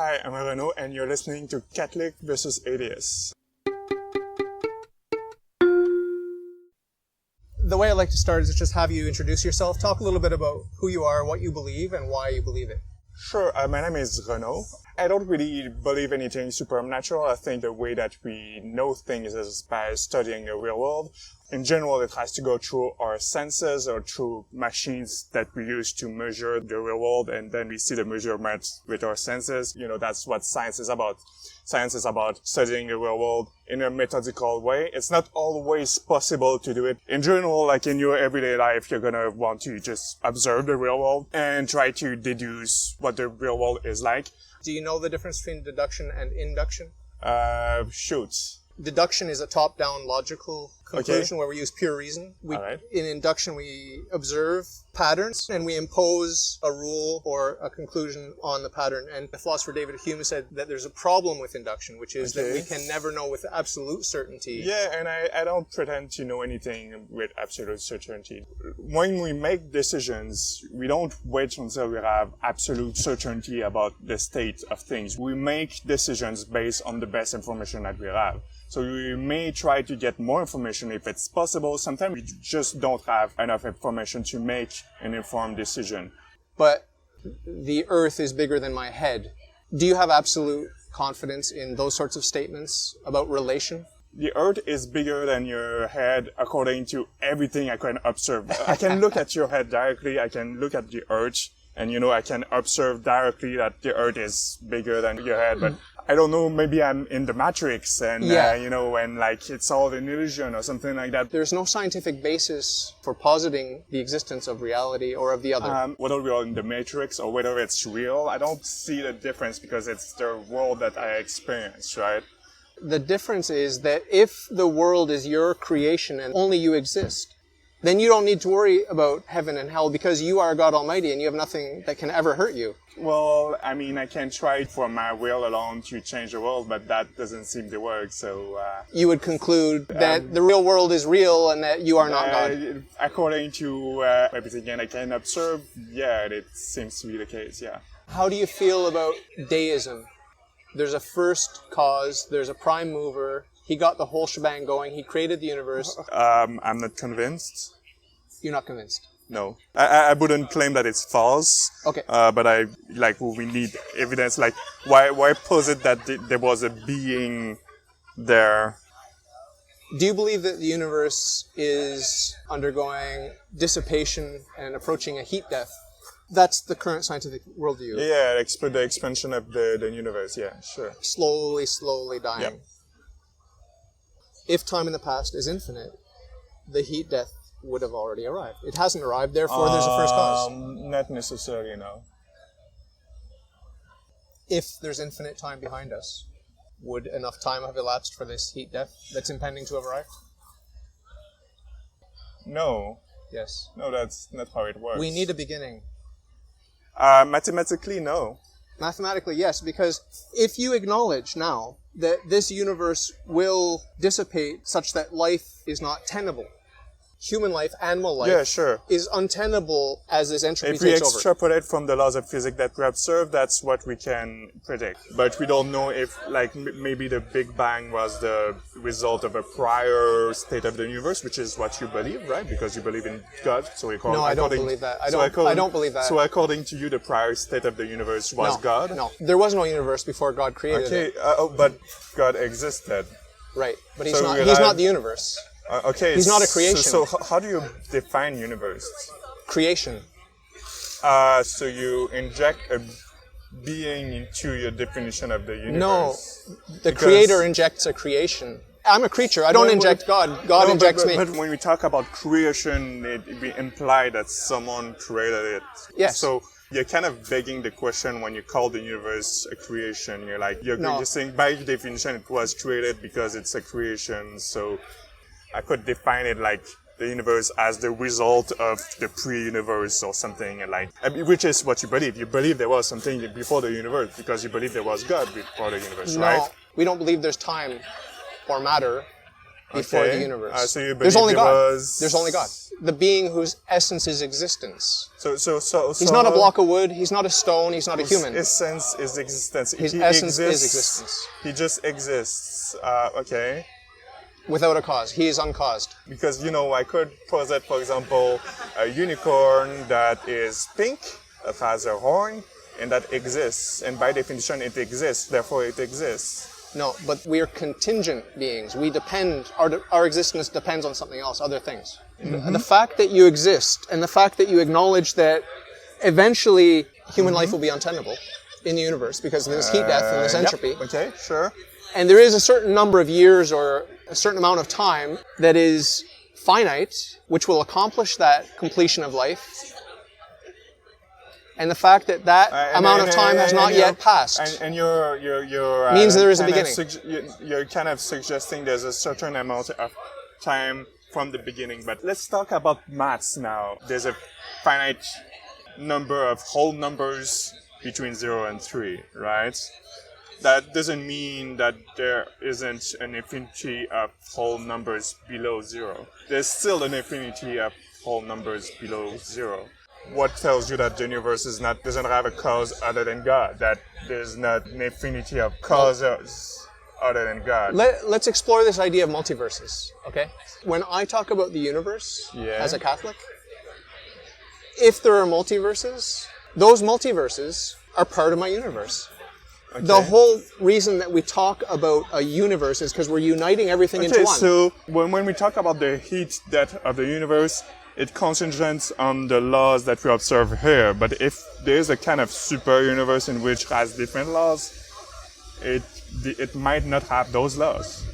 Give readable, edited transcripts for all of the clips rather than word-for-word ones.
Hi, I'm Renaud, and you're listening to Catholic versus Atheist. The way I like to start is just have you introduce yourself, talk a little bit about who you are, what you believe, and why you believe it. Sure, my name is Renaud. I don't really believe anything supernatural. I think the way that we know things is by studying the real world. In general, it has to go through our senses or through machines that we use to measure the real world, and then we see the measurements with our senses. You know, that's what science is about. Science is about studying the real world in a methodical way. It's not always possible to do it. In general, like in your everyday life, you're gonna want to just observe the real world and try to deduce what the real world is like. Do you know the difference between deduction and induction? Shoot. Deduction is a top-down logical conclusion where we use pure reason. In induction, we observe patterns and we impose a rule or a conclusion on the pattern. And the philosopher David Hume said that there's a problem with induction, which is that we can never know with absolute certainty. Yeah, and I don't pretend to know anything with absolute certainty. When we make decisions, we don't wait until we have absolute certainty about the state of things. We make decisions based on the best information that we have. So we may try to get more information if it's possible. Sometimes we just don't have enough information to make an informed decision. But the earth is bigger than my head. Do you have absolute confidence in those sorts of statements about relation? The earth is bigger than your head according to everything I can observe. I can look at your head directly. I can look at the earth and, I can observe directly that the earth is bigger than your head. But I don't know, maybe I'm in the Matrix and, and like it's all an illusion or something like that. There's no scientific basis for positing the existence of reality or of the other. Whether we are in the Matrix or whether it's real, I don't see the difference because it's the world that I experience, right? The difference is that if the world is your creation and only you exist, then you don't need to worry about heaven and hell because you are God Almighty and you have nothing that can ever hurt you. Well, I mean, I can try for my will alone to change the world, but that doesn't seem to work, so... You would conclude that the real world is real and that you are not God? According to everything I can observe, yeah, it seems to be the case, yeah. How do you feel about deism? There's a first cause, there's a prime mover, he got the whole shebang going, he created the universe. I'm not convinced. You're not convinced? No. I wouldn't claim that it's false. Okay. But we need evidence. Like, why posit that there was a being there? Do you believe that the universe is undergoing dissipation and approaching a heat death? That's the current scientific worldview. Yeah, the expansion of the universe, yeah, sure. Slowly dying. Yep. If time in the past is infinite, the heat death would have already arrived. It hasn't arrived, therefore there's a first cause. Not necessarily, no. If there's infinite time behind us, would enough time have elapsed for this heat death that's impending to have arrived? No. Yes. No, that's not how it works. We need a beginning. Mathematically, no. Mathematically, yes, because if you acknowledge now that this universe will dissipate such that life is not tenable, human life, animal life, is untenable as this entropy takes over. If we extrapolate from the laws of physics that we observe, that's what we can predict. But we don't know if, maybe the Big Bang was the result of a prior state of the universe, which is what you believe, right? Because you believe in God. No, I don't believe that. I don't believe that. So according to you, the prior state of the universe was God? No, there was no universe before God created it. But God existed. Right, but he's not the universe. Okay, he's not a creation. So how do you define universe? Creation. So you inject a being into your definition of the universe? No, the creator injects a creation. I'm a creature. I don't inject God. God injects me. But when we talk about creation, we imply that someone created it. Yes. So you're kind of begging the question when you call the universe a creation. You're saying by definition it was created because it's a creation. So I could define it like the universe as the result of the pre-universe or something, which is what you believe. You believe there was something before the universe because you believe there was God before the universe, right? No, we don't believe there's time or matter before the universe. So you There's only believe God. was... There's only God. The being whose essence is existence. So He's not a block of wood. He's not a stone. He's not a human. His essence is existence. His essence is existence. He just exists. Okay. Without a cause. He is uncaused. Because, I could posit, for example, a unicorn that is pink, that has a horn, and that exists. And by definition, it exists. Therefore, it exists. No, but we are contingent beings. We depend, our existence depends on something else, other things. Mm-hmm. The fact that you exist and the fact that you acknowledge that eventually human life will be untenable in the universe because of this heat death and this entropy. Yep. Okay, sure. And there is a certain number of years or a certain amount of time that is finite, which will accomplish that completion of life. And the fact that amount of time has not yet passed and you're means there is a beginning. You're kind of suggesting there's a certain amount of time from the beginning. But let's talk about maths now. There's a finite number of whole numbers between 0 and 3, right? That doesn't mean that there isn't an infinity of whole numbers below 0. There's still an infinity of whole numbers below 0. What tells you that the universe doesn't have a cause other than God? That there's not an infinity of causes other than God? Let's explore this idea of multiverses, okay? When I talk about the universe as a Catholic, if there are multiverses, those multiverses are part of my universe. Okay. The whole reason that we talk about a universe is because we're uniting everything into one. So when we talk about the heat death of the universe, it concentrates on the laws that we observe here. But if there's a kind of super universe in which has different laws, it might not have those laws.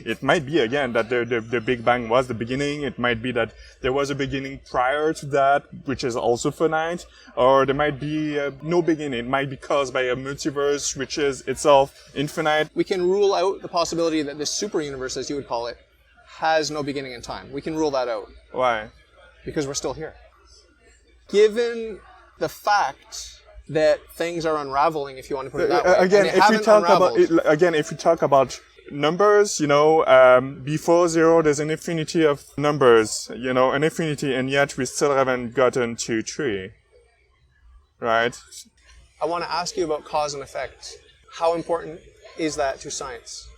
It might be, again, that the Big Bang was the beginning. It might be that there was a beginning prior to that, which is also finite. Or there might be no beginning. It might be caused by a multiverse, which is itself infinite. We can rule out the possibility that this super universe, as you would call it, has no beginning in time. We can rule that out. Why? Because we're still here. Given the fact that things are unraveling, if you want to put it that way. Again, if we talk about numbers, before 0, there's an infinity of numbers, an infinity, and yet we still haven't gotten to 3. Right? I want to ask you about cause and effect. How important is that to science?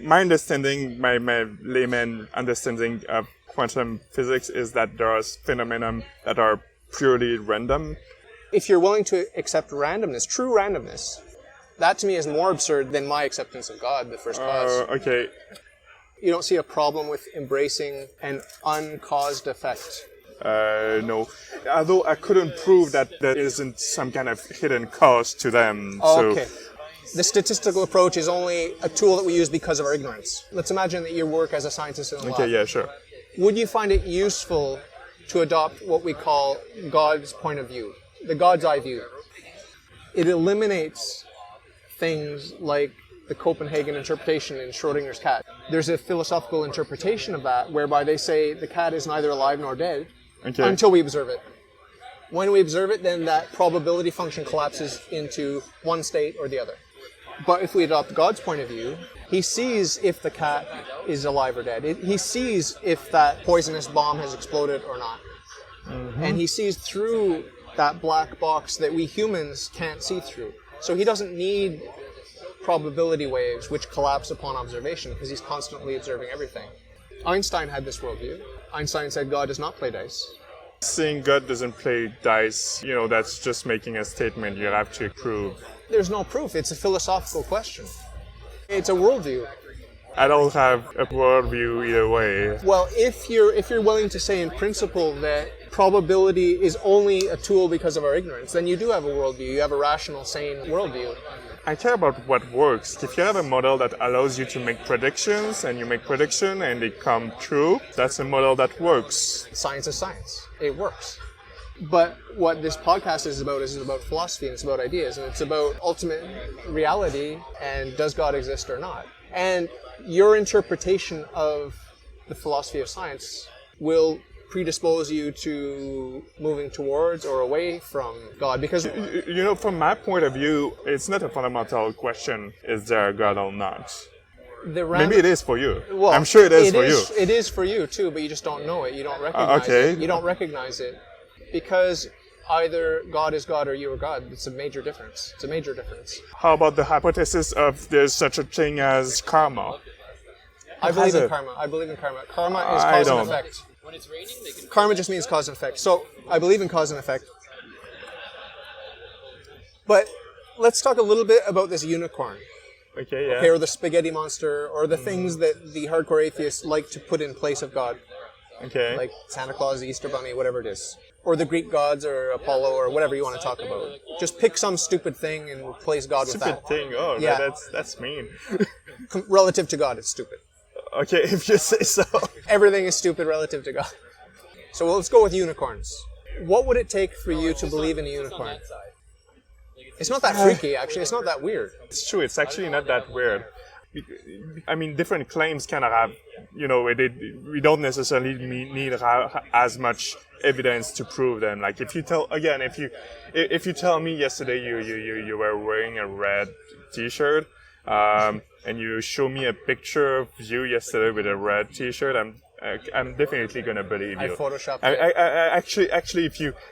My understanding, my layman understanding of quantum physics is that there are phenomena that are purely random. If you're willing to accept randomness, true randomness, that to me is more absurd than my acceptance of God, the first cause. Okay. You don't see a problem with embracing an uncaused effect? No. Although I couldn't prove that there isn't some kind of hidden cause to them. Okay. The statistical approach is only a tool that we use because of our ignorance. Let's imagine that you work as a scientist in the lab. Okay, yeah, sure. Would you find it useful to adopt what we call God's point of view, the God's eye view? It eliminates things like the Copenhagen interpretation in Schrodinger's cat. There's a philosophical interpretation of that whereby they say the cat is neither alive nor dead until we observe it. When we observe it, then that probability function collapses into one state or the other. But if we adopt God's point of view, he sees if the cat is alive or dead. He sees if that poisonous bomb has exploded or not. Mm-hmm. And he sees through that black box that we humans can't see through. So he doesn't need probability waves which collapse upon observation because he's constantly observing everything. Einstein had this worldview. Einstein said God does not play dice. Saying God doesn't play dice, that's just making a statement you have to prove. There's no proof. It's a philosophical question. It's a worldview. I don't have a worldview either way. Well, if you're willing to say in principle that probability is only a tool because of our ignorance, then you do have a worldview. You have a rational, sane worldview. I care about what works. If you have a model that allows you to make predictions, and you make prediction and they come true, that's a model that works. Science is science. It works. But what this podcast is about philosophy, and it's about ideas, and it's about ultimate reality and does God exist or not. And your interpretation of the philosophy of science will predispose you to moving towards or away from God. Because, from my point of view, it's not a fundamental question, is there a God or not? Maybe it is for you. Well, I'm sure it is for you. It is for you too, but you just don't know it. You don't recognize it. You don't recognize it because either God is God or you are God. It's a major difference. It's a major difference. How about the hypothesis of there's such a thing as karma? I believe in karma. Karma is cause and effect. When it's raining, karma just means cause and effect. So I believe in cause and effect. But let's talk a little bit about this unicorn. Okay, yeah. Okay, or the spaghetti monster, or the things that the hardcore atheists like to put in place of God. Okay. Like Santa Claus, the Easter Bunny, whatever it is. Or the Greek gods, or Apollo, or whatever you want to talk about. Just pick some stupid thing and replace God with that. Stupid thing? Oh, yeah. That's mean. Relative to God, it's stupid. Okay, if you say so. Everything is stupid relative to God. So let's go with unicorns. What would it take for you to believe in a unicorn? It's not that freaky, actually. It's not that weird. It's true. It's actually not that weird. I mean, different claims kind of have, we don't necessarily need as much evidence to prove them. Like if you tell me yesterday you were wearing a red T-shirt, and you show me a picture of you yesterday with a red T-shirt, I'm definitely gonna believe you. I photoshopped it. Actually,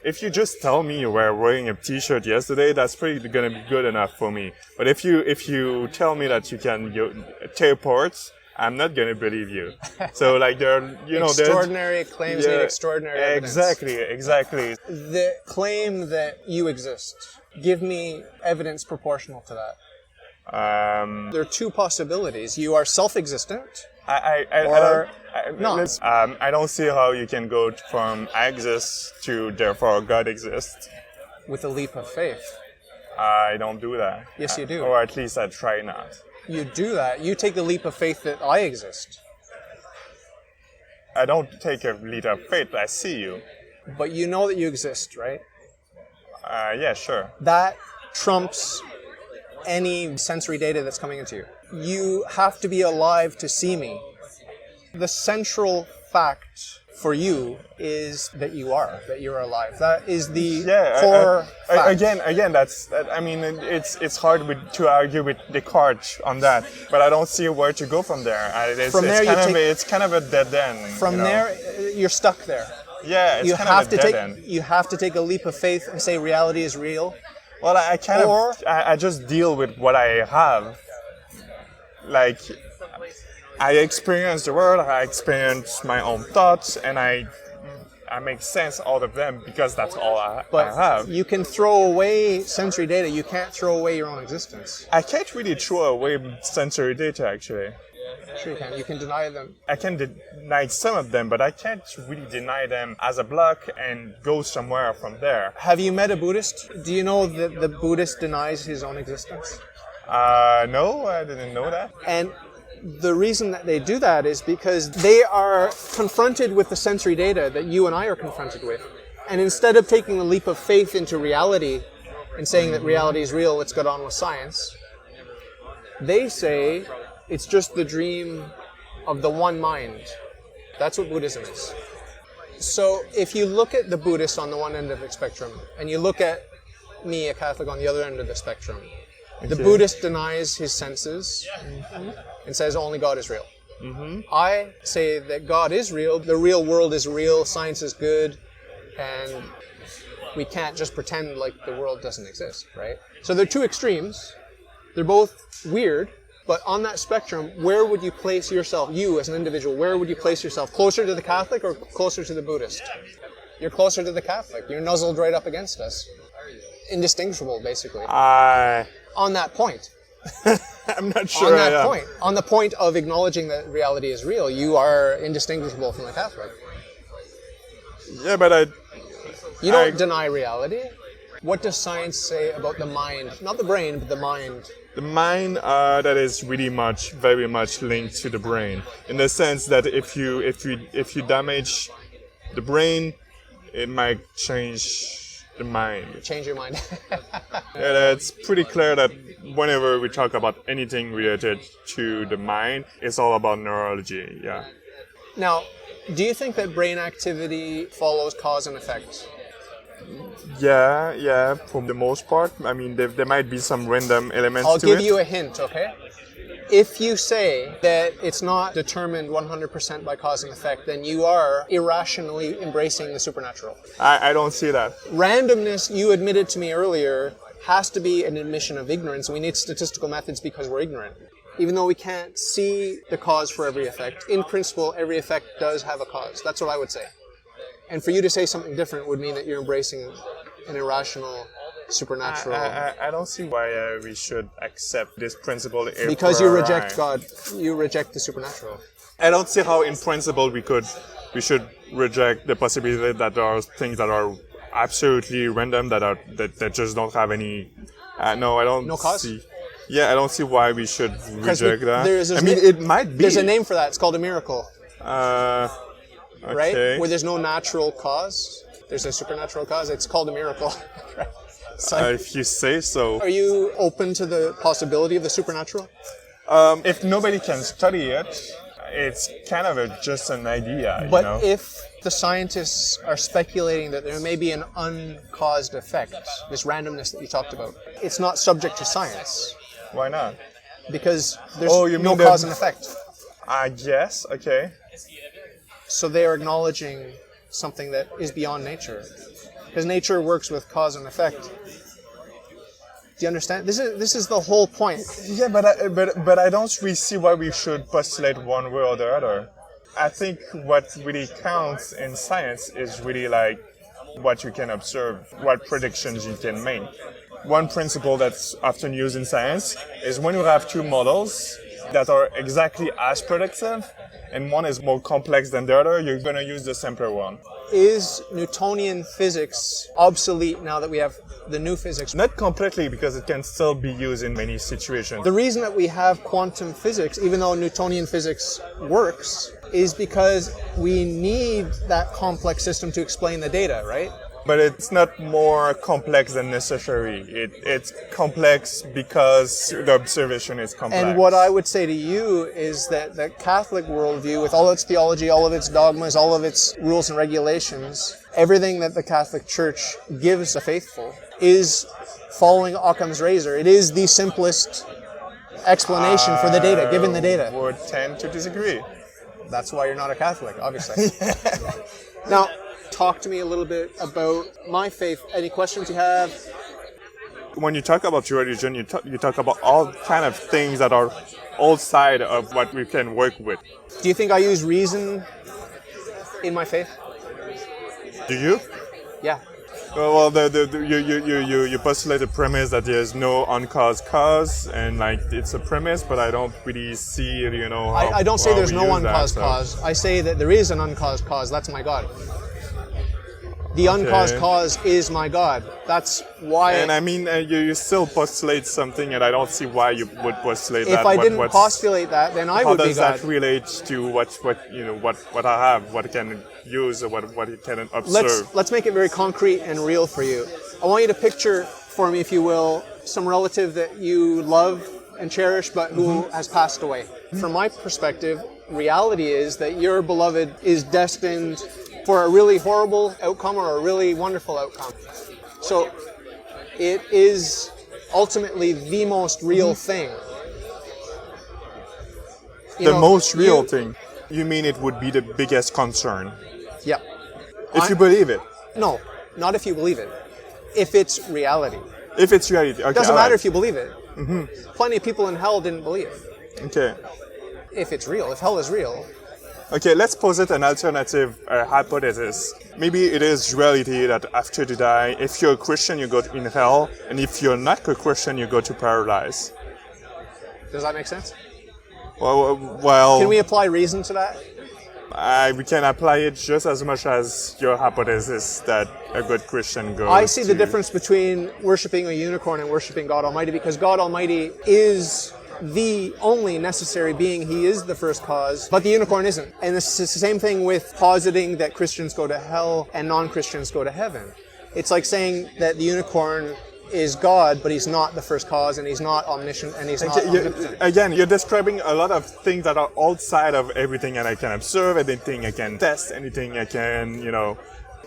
if you just tell me you were wearing a T-shirt yesterday, that's pretty gonna be good enough for me. But if you tell me that you can teleport, I'm not gonna believe you. So like extraordinary claims need extraordinary evidence. Exactly. The claim that you exist. Give me evidence proportional to that. There are two possibilities. You are self-existent. I don't see how you can go from I exist to therefore God exists. With a leap of faith. I don't do that. Yes, you do. Or at least I try not. You do that. You take the leap of faith that I exist. I don't take a leap of faith, I see you. But you know that you exist, right? Yeah, sure. That trumps any sensory data that's coming into you. You have to be alive to see me. The central fact for you is that you're alive. That is the core fact. Again, it's hard to argue with Descartes on that, but I don't see where to go from there. It's kind of a dead end. From there, you're stuck there. Yeah, it's kind of a dead end. You have to take a leap of faith and say reality is real. Well, I just deal with what I have. Like, I experience the world, I experience my own thoughts, and I make sense out of them because that's all I have. You can throw away sensory data, you can't throw away your own existence. I can't really throw away sensory data, actually. Sure you can. You can deny them. I can deny some of them, but I can't really deny them as a block and go somewhere from there. Have you met a Buddhist? Do you know that the Buddhist denies his own existence? No, I didn't know that. And the reason that they do that is because they are confronted with the sensory data that you and I are confronted with. And instead of taking a leap of faith into reality and saying that reality is real, let's get on with science, they say it's just the dream of the one mind. That's what Buddhism is. So if you look at the Buddhist on the one end of the spectrum, and you look at me, a Catholic, on the other end of the spectrum, the Buddhist denies his senses and says only God is real. I say that God is real, the real world is real, science is good, and we can't just pretend like the world doesn't exist, right? So they're two extremes. They're both weird, but on that spectrum, where would you place yourself, you as an individual, where would you place yourself? Closer to the Catholic or closer to the Buddhist? You're closer to the Catholic. You're nuzzled right up against us. Indistinguishable, basically. On that point. I'm not sure. On that point. On the point of acknowledging that reality is real, you are indistinguishable from the Catholic. Yeah, but You don't deny reality. What does science say about the mind? Not the brain, but the mind. The mind that is very much linked to the brain, in the sense that if you damage the brain, it might change the mind. Change your mind. Yeah, it's pretty clear that whenever we talk about anything related to the mind, it's all about neurology. Yeah. Now, do you think that brain activity follows cause and effect? Yeah, for the most part. I mean, there might be some random elements I'll to it. give you a hint, okay? If you say that it's not determined 100% by cause and effect, then you are irrationally embracing the supernatural. I don't see that. Randomness, you admitted to me earlier, has to be an admission of ignorance. We need statistical methods because we're ignorant. Even though we can't see the cause for every effect, in principle, every effect does have a cause. That's what I would say. And for you to say something different would mean that you're embracing an irrational, supernatural... I don't see why we should accept this principle. Because you reject God. You reject the supernatural. I don't see how, in principle, we should reject the possibility that there are things that are absolutely random, that just don't have any... no, I don't No cause? see... Yeah, I don't see why we should reject that. It might be. There's a name for that. It's called a miracle. Okay. Right? Where there's no natural cause. There's a supernatural cause. It's called a miracle. If you say so. Are you open to the possibility of the supernatural? If nobody can study it, it's kind of just an idea. But if the scientists are speculating that there may be an uncaused effect, this randomness that you talked about, it's not subject to science. Why not? Because there's no cause and effect. I guess, okay. So they are acknowledging something that is beyond nature. Because nature works with cause and effect. Do you understand? This is the whole point. Yeah, but I don't really see why we should postulate one way or the other. I think what really counts in science is really like what you can observe, what predictions you can make. One principle that's often used in science is when you have two models that are exactly as predictive, and one is more complex than the other, you're going to use the simpler one. Is Newtonian physics obsolete now that we have the new physics? Not completely, because it can still be used in many situations. The reason that we have quantum physics, even though Newtonian physics works, is because we need that complex system to explain the data, right? But it's not more complex than necessary. It's complex because the observation is complex. And what I would say to you is that the Catholic worldview, with all its theology, all of its dogmas, all of its rules and regulations, everything that the Catholic Church gives the faithful is following Occam's razor. It is the simplest explanation for the data, given the data. I would tend to disagree. That's why you're not a Catholic, obviously. Now, talk to me a little bit about my faith. Any questions you have? When you talk about your religion, you talk about all kind of things that are outside of what we can work with. Do you think I use reason in my faith? Do you? Yeah. Well, you postulate the premise that there's no uncaused cause, and like it's a premise, but I don't really see, how I don't say there's no uncaused that, cause. I say that there is an uncaused cause. That's my God. The uncaused cause is my God. That's why. And I mean, you still postulate something, and I don't see why you would postulate that. If I didn't postulate that, then I would be God. How does that relate to what I have, what I can use, or what I can observe? Let's make it very concrete and real for you. I want you to picture for me, if you will, some relative that you love and cherish, but who has passed away. From my perspective, reality is that your beloved is destined for a really horrible outcome or a really wonderful outcome. So it is ultimately the most real thing. The most real thing? You mean it would be the biggest concern? Yeah. If you believe it? No, not if you believe it. If it's reality. If it's reality, okay. It doesn't matter if you believe it. Plenty of people in hell didn't believe it. Okay. If it's real, if hell is real. Okay, let's posit an alternative hypothesis. Maybe it is reality that after you die, if you're a Christian, you go in hell, and if you're not a Christian, you go to paradise. Does that make sense? Well... Can we apply reason to that? We can apply it just as much as your hypothesis that a good Christian goes I see the difference between worshipping a unicorn and worshipping God Almighty, because God Almighty is the only necessary being. He is the first cause, but the unicorn isn't. And it's the same thing with positing that Christians go to hell and non-Christians go to heaven. It's like saying that the unicorn is God, but he's not the first cause, and he's not omniscient, and he's not omnipotent. Again, you're describing a lot of things that are outside of everything that I can observe, anything I can test, anything I can,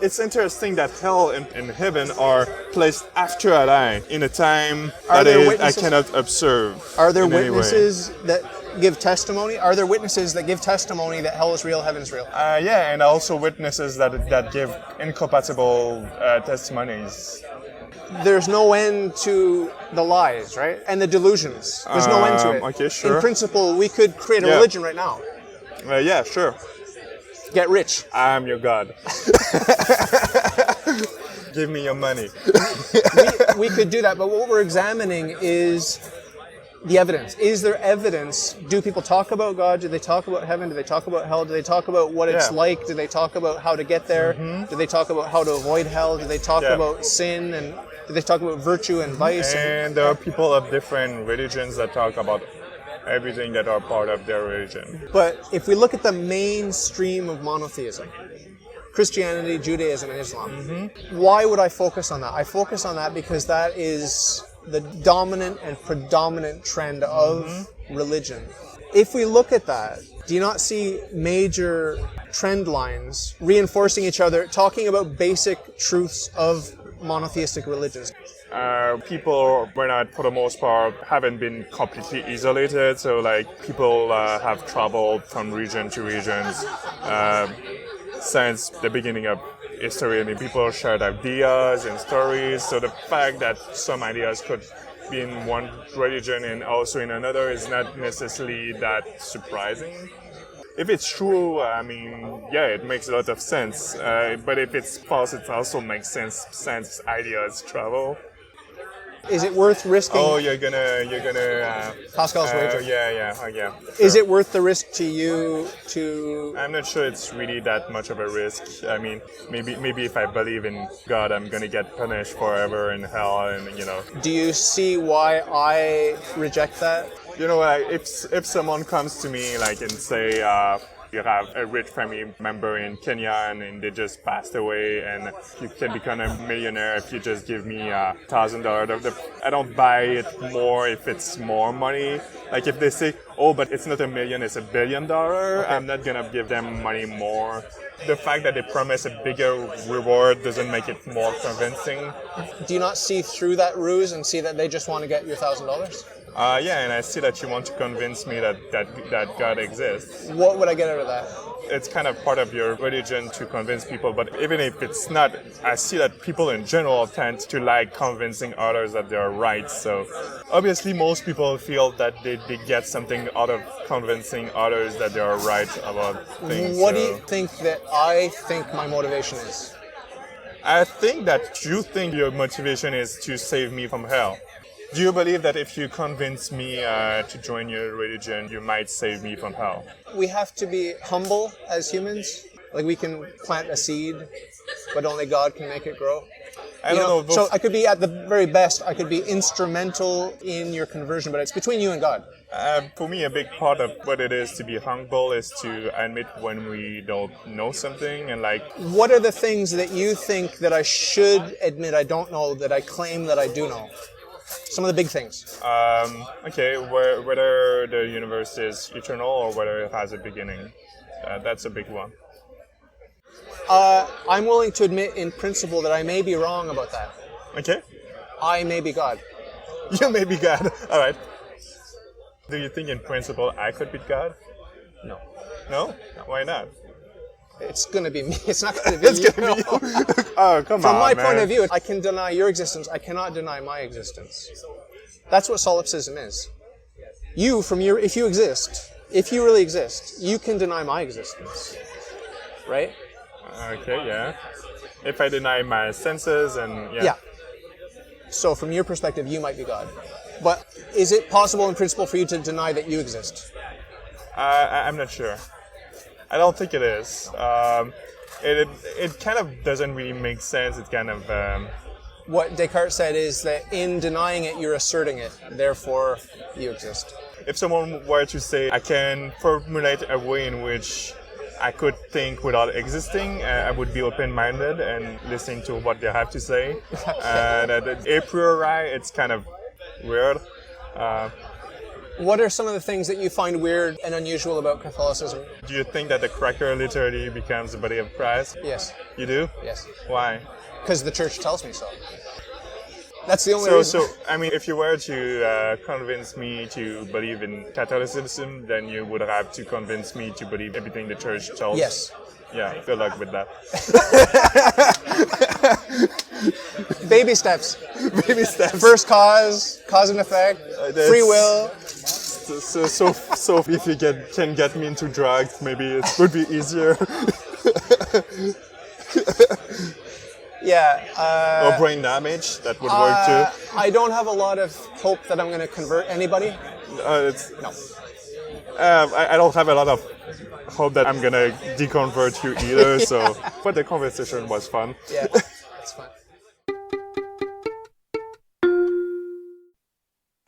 It's interesting that hell and heaven are placed after I die, in a time that I cannot observe. Are there witnesses that give testimony? Are there witnesses that give testimony that hell is real, heaven is real? Yeah, and also witnesses that give incompatible testimonies. There's no end to the lies, right? And the delusions. There's no end to it. Okay, sure. In principle, we could create a religion right now. Yeah, sure. Get rich. I'm your God. Give me your money. we could do that, but what we're examining is the evidence. Is there evidence? Do people talk about God? Do they talk about heaven? Do they talk about hell? Do they talk about what it's like? Do they talk about how to get there? Mm-hmm. Do they talk about how to avoid hell? Do they talk about sin? And do they talk about virtue and vice? And there are people of different religions that talk about everything that are part of their religion. But if we look at the mainstream of monotheism, Christianity, Judaism, and Islam, why would I focus on that? I focus on that because that is the dominant and predominant trend of religion. If we look at that, do you not see major trend lines reinforcing each other, talking about basic truths of monotheistic religions? People were not, for the most part, haven't been completely isolated. So, like, people have traveled from region to regions since the beginning of history. I mean, people shared ideas and stories. So the fact that some ideas could be in one religion and also in another is not necessarily that surprising. If it's true, I mean, yeah, it makes a lot of sense. But if it's false, it also makes sense since ideas travel. Is it worth risking? Oh, you're gonna. Pascal's wager. Yeah. Sure. Is it worth the risk to you to? I'm not sure it's really that much of a risk. I mean, maybe if I believe in God, I'm gonna get punished forever in hell, and you know. Do you see why I reject that? You know, like, if someone comes to me like and say, you have a rich family member in Kenya and they just passed away, and you can become a millionaire if you just give me $1,000. I don't buy it more if it's more money. Like if they say, oh, but it's not $1 million, it's $1 billion, I'm not gonna give them money more. The fact that they promise a bigger reward doesn't make it more convincing. Do you not see through that ruse and see that they just want to get your $1,000? Yeah, and I see that you want to convince me that God exists. What would I get out of that? It's kind of part of your religion to convince people, but even if it's not, I see that people in general tend to like convincing others that they're right. So obviously most people feel that they get something out of convincing others that they are right about things. What do you think that I think my motivation is? I think that you think your motivation is to save me from hell. Do you believe that if you convince me to join your religion, you might save me from hell? We have to be humble as humans. Like, we can plant a seed, but only God can make it grow. I don't know. So I could be, at the very best, I could be instrumental in your conversion, but it's between you and God. For me, a big part of what it is to be humble is to admit when we don't know something and like... What are the things that you think that I should admit I don't know that I claim that I do know? Some of the big things. Okay, whether the universe is eternal or whether it has a beginning. That's a big one. I'm willing to admit in principle that I may be wrong about that. Okay. I may be God. You may be God. All right. Do you think in principle I could be God? No. No? Why not? It's going to be me. It's not going to be you. It's going to be you. Oh, come on, From my man. point of view, I can deny your existence. I cannot deny my existence. That's what solipsism is. If you exist, if you really exist, you can deny my existence. Right? Okay, yeah. If I deny my senses and... Yeah. So from your perspective, you might be God. But is it possible in principle for you to deny that you exist? I'm not sure. I don't think it is. It kind of doesn't really make sense. It kind of... What Descartes said is that in denying it, you're asserting it. Therefore, you exist. If someone were to say, I can formulate a way in which I could think without existing, I would be open-minded and listening to what they have to say. A priori, it's kind of weird. What are some of the things that you find weird and unusual about Catholicism? Do you think that the cracker literally becomes the body of Christ? Yes. You do? Yes. Why? Because the church tells me so. That's the only reason. So, I mean, if you were to convince me to believe in Catholicism, then you would have to convince me to believe everything the church tells. Yes. Yeah, good luck with that. Baby steps. Baby steps. First cause and effect, free will. So if you can get me into drugs, maybe it would be easier. Yeah. Or brain damage, that would work too. I don't have a lot of hope that I'm going to convert anybody. No. I don't have a lot of hope that I'm going to deconvert you either, so. But the conversation was fun. Yeah, it's fun.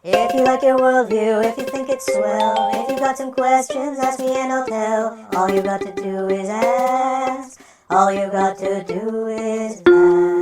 If you like your worldview, if you think it's swell, if you got some questions, ask me and I'll tell. All you got to do is ask. All you got to do is ask.